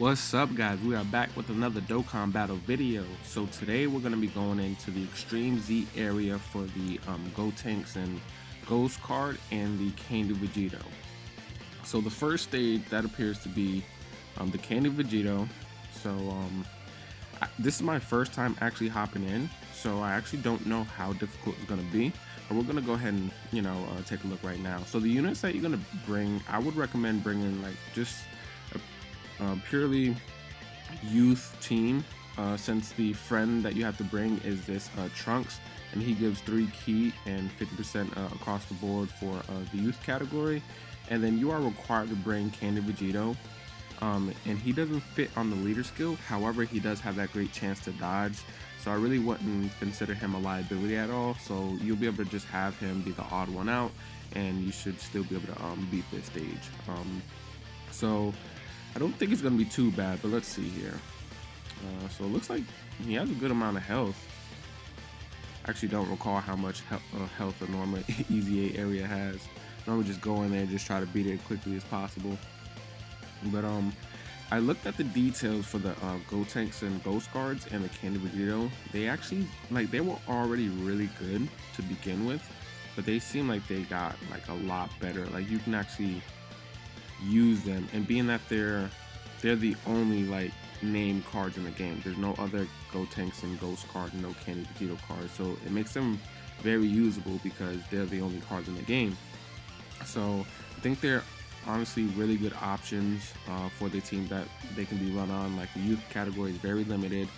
What's up, guys? We are back with another Dokkan battle video. So today we're going to be going into the Extreme Z area for the Gotenks and Ghost card and the Candy Vegito. So the first stage that appears to be the Candy Vegito. So this is my first time actually hopping in, so I actually don't know how difficult it's going to be. But we're going to go ahead and take a look right now. So the units that you're going to bring, I would recommend bringing like just purely youth team, since the friend that you have to bring is this Trunks, and he gives 3 key and 50% across the board for the youth category. And then you are required to bring Candy Vegito, and he doesn't fit on the leader skill. However, he does have that great chance to dodge, so I really wouldn't consider him a liability at all. So you'll be able to just have him be the odd one out, and you should still be able to beat this stage. So I don't think it's going to be too bad, but let's see here. So it looks like he has a good amount of health. I actually don't recall how much health a normal Easy 8 area has. Normally just go in there and just try to beat it as quickly as possible. But I looked at the details for the Gotenks and Ghost cards and the Candy Vegito. They actually, they were already really good to begin with, but they seem like they got like a lot better. Like you can actually use them, and being that they're the only name cards in the game, there's no other Gotenks and Ghost cards, no Candy Vegito cards, so it makes them very usable because they're the only cards in the game. So I think they're honestly really good options for the team that they can be run on. Like the youth category is very limited,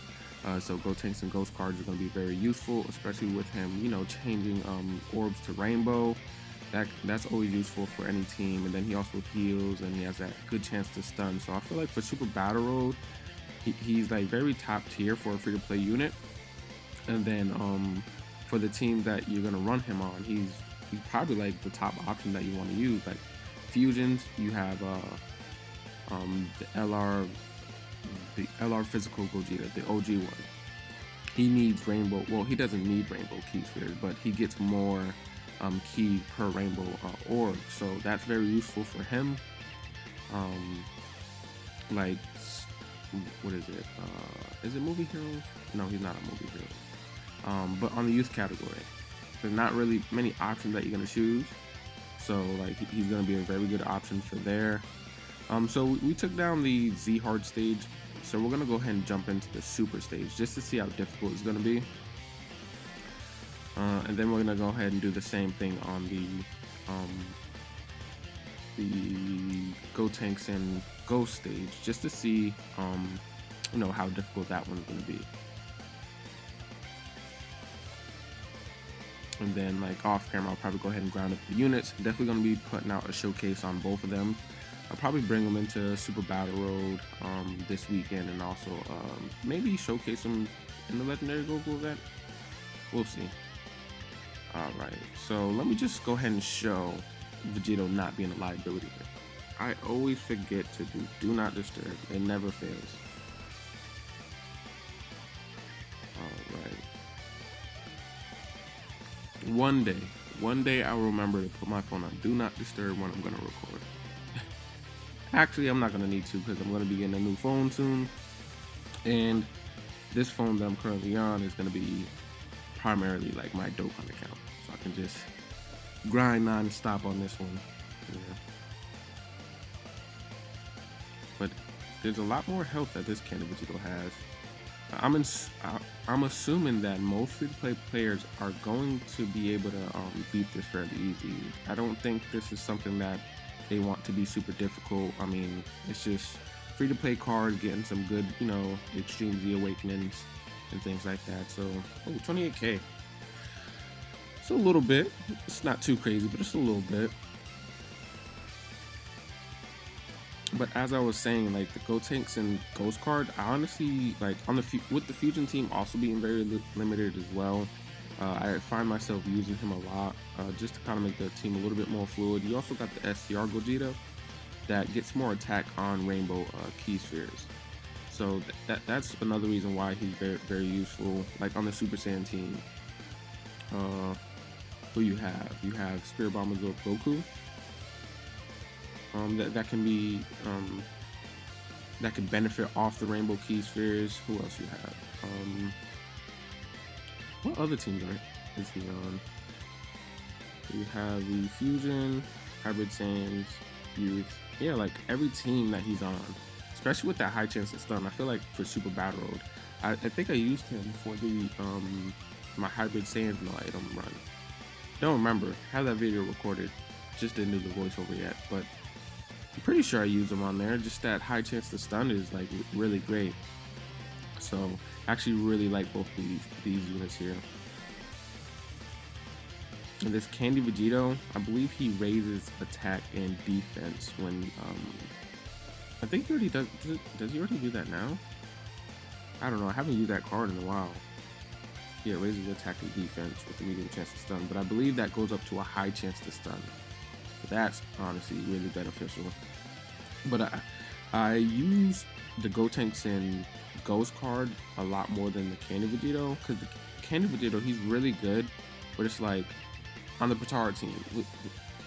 so Gotenks and Ghost cards are going to be very useful, especially with him changing orbs to rainbow. That's always useful for any team. And then he also heals, and he has that good chance to stun. So I feel like for Super Battle Road, he's like very top tier for a free-to-play unit. And then for the team that you're gonna run him on, he's probably like the top option that you want to use. Like fusions, you have the LR physical Gogeta, the OG one. He needs rainbow. Well, he doesn't need rainbow key spheres, but he gets more key per rainbow orb, so that's very useful for him. Like, what is it? Is it Movie Heroes? No, he's not a Movie Heroes. But on the youth category, there's not really many options that you're gonna choose, so like he's gonna be a very good option for there. So we took down the Z hard stage, so we're gonna go ahead and jump into the super stage just to see how difficult it's gonna be. And then we're gonna go ahead and do the same thing on the Gotenks and Ghost stage, just to see how difficult that one's gonna be. And then off camera, I'll probably go ahead and ground up the units. Definitely gonna be putting out a showcase on both of them. I'll probably bring them into Super Battle Road this weekend, and also maybe showcase them in the Legendary Goku event. We'll see. Alright, so let me just go ahead and show Vegito not being a liability here. I always forget to do not disturb. It never fails. Alright. One day I'll remember to put my phone on do not disturb when I'm going to record. Actually, I'm not going to need to, because I'm going to be getting a new phone soon. And this phone that I'm currently on is going to be primarily my Dokkan account, so I can just grind non-stop on this one. Yeah. But there's a lot more health that this Candy Vegito has. I'm assuming that most free-to-play players are going to be able to beat this fairly easy. I don't think this is something that they want to be super difficult. I mean, it's just free-to-play cards, getting some good, Extreme Z Awakenings and things like that. So, 28k. It's a little bit. It's not too crazy, but it's a little bit. But as I was saying, the Gotenks and Ghost card, I honestly on with the fusion team also being very limited as well. I find myself using him a lot, just to kind of make the team a little bit more fluid. You also got the SCR Gogeta that gets more attack on rainbow key spheres. So that's another reason why he's very, very useful. On the Super Saiyan team, who you have Spirit Bomber Goku. That can be that can benefit off the Rainbow Key Spheres. Who else you have? What other teams is he on? You have the Fusion, Hybrid Sands, Youth. Yeah, like every team that he's on, especially with that high chance of stun. I feel like for Super Battle Road, I think I used him for the my Hybrid Sands no item run. Don't remember. Have that video recorded. Just didn't do the voiceover yet, but I'm pretty sure I used him on there. Just that high chance to stun is like really great. So I actually really like both these units here. And this Candy Vegito, I believe he raises attack and defense when I think he already does. Does he already do that now? I don't know. I haven't used that card in a while. Yeah, raises attack and defense with a medium chance to stun, but I believe that goes up to a high chance to stun. So that's honestly really beneficial. But I use the Gotenks and Ghost card a lot more than the Candy Vegito, because the Candy Vegito, he's really good, but it's like on the Patara team,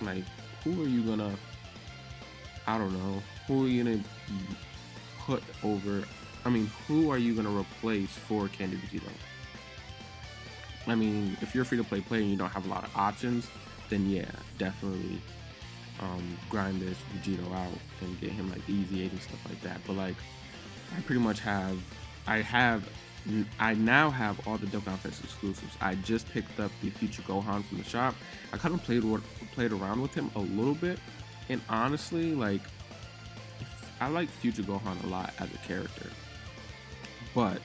like who are you gonna? I don't know. Who are you gonna put over? I mean, who are you gonna replace for Candy Vegito? I mean, if you're a free-to-play player and you don't have a lot of options, then yeah, definitely grind this Vegito out and get him like easy 8 and stuff like that. But like, I pretty much I now have all the Dokkan Fest exclusives. I just picked up the Future Gohan from the shop. I kind of played around with him a little bit, and honestly, like, I like Future Gohan a lot as a character, but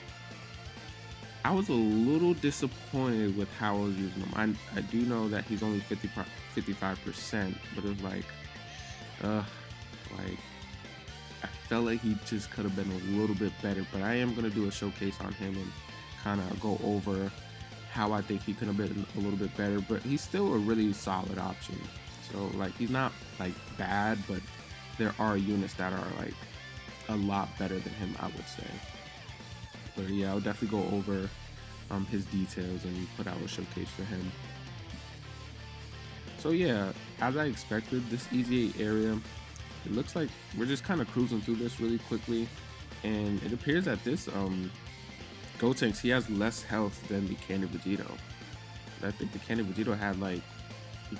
I was a little disappointed with how I was using him. I do know that he's only 55%, but it was like, I felt like he just could have been a little bit better. But I am going to do a showcase on him and kind of go over how I think he could have been a little bit better. But he's still a really solid option. So like, he's not like bad, but there are units that are like a lot better than him, I would say. But yeah, I'll definitely go over his details and put out a showcase for him. So yeah, as I expected, this Easy 8 area, it looks like we're just kind of cruising through this really quickly, and it appears that this Gotenks, he has less health than the Candy Vegito. I think the Candy Vegito had like,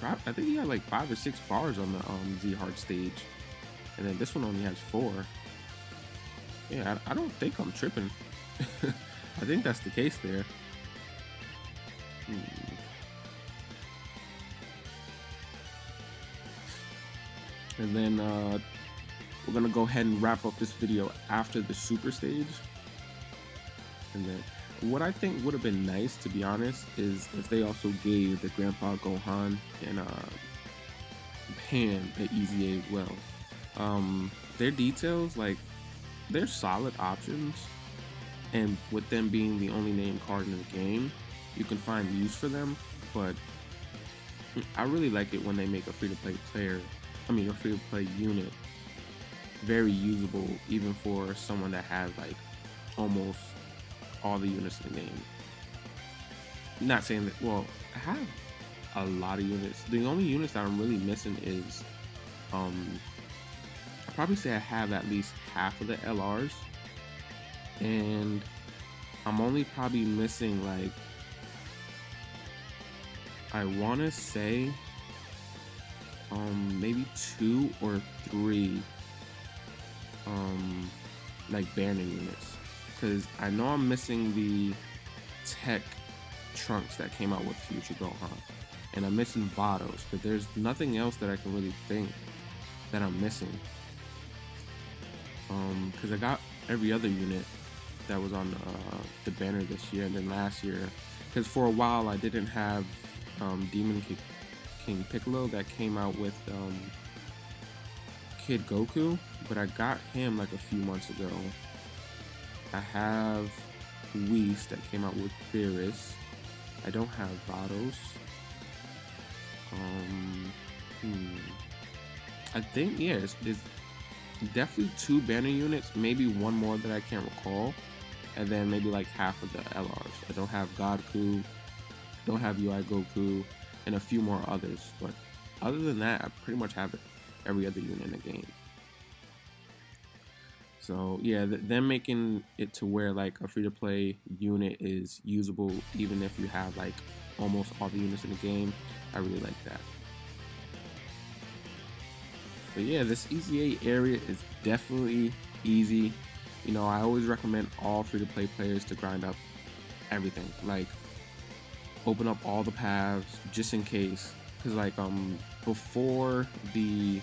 I think he had like 5 or 6 bars on the Z Hard stage, and then this one only has 4. Yeah, I don't think I'm tripping. I think that's the case there. And then we're gonna go ahead and wrap up this video after the super stage. And then what I think would have been nice, to be honest, is if they also gave the Grandpa Gohan and Pan an Easy 8 well. Their details, like, they're solid options, and with them being the only name card in the game, you can find use for them. But I really like it when they make a free-to-play unit very usable, even for someone that has like almost all the units in the game. Not saying that, well, I have a lot of units. The only units that I'm really missing is I'd probably say I have at least half of the LRs, and I'm only probably missing like, I want to say maybe 2 or 3 like banner units, because I know I'm missing the tech trunks that came out with Future Gohan, and I'm missing Vados, but there's nothing else that I can really think that I'm missing, because I got every other unit that was on the banner this year, and then last year, because for a while I didn't have Demon King Piccolo that came out with Kid Goku, but I got him like a few months ago. I have Whis that came out with Beerus. I don't have Vados. I think, yeah, it's definitely 2 banner units, maybe 1 more that I can't recall, and then maybe like half of the LRs. I don't have Godku, don't have UI Goku, and a few more others, but other than that, I pretty much have every other unit in the game. So yeah, them making it to where like a free-to-play unit is usable even if you have like almost all the units in the game, I really like that. But yeah, this Easy 8 area is definitely easy. You know, I always recommend all free-to-play players to grind up everything. Like, open up all the paths just in case. Cause like before the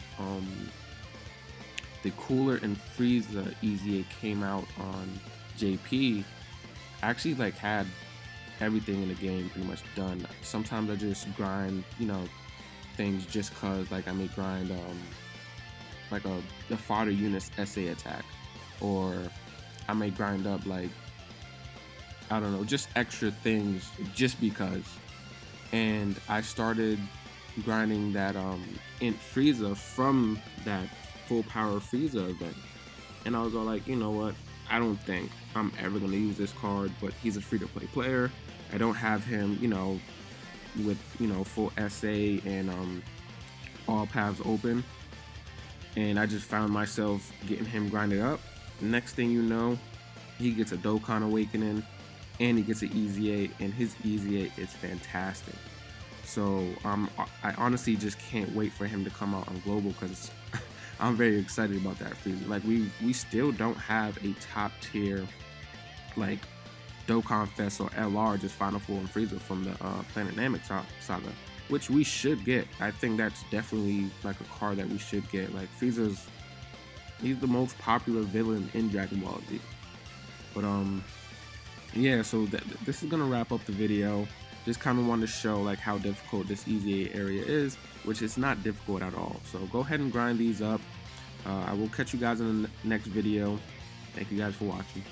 Cooler and Frieza Easy 8 came out on JP, I actually like had everything in the game pretty much done. Sometimes I just grind, you know, things just cause like I may grind like the fodder unit's SA attack, or I may grind up like, I don't know, just extra things just because. And I started grinding that Int Frieza from that full power Frieza event, and I was all like, you know what, I don't think I'm ever gonna use this card, but he's a free-to-play player. I don't have him, you know, with, you know, full SA and all paths open, and I just found myself getting him grinded up. Next thing you know, he gets a Dokkan Awakening and he gets an Easy 8, and his Easy 8 is fantastic. So I honestly just can't wait for him to come out on global, because I'm very excited about that Frieza. Like we still don't have a top tier like Dokkan Fest or LR, just Final Form Frieza from the Planet Namek saga, which we should get. I think that's definitely like a card that we should get. Like he's the most popular villain in Dragon Ball Z. But yeah, so this is gonna wrap up the video. Just kind of wanted to show like how difficult this Easy 8 area is, which is not difficult at all. So go ahead and grind these up. I will catch you guys in the next video. Thank you guys for watching.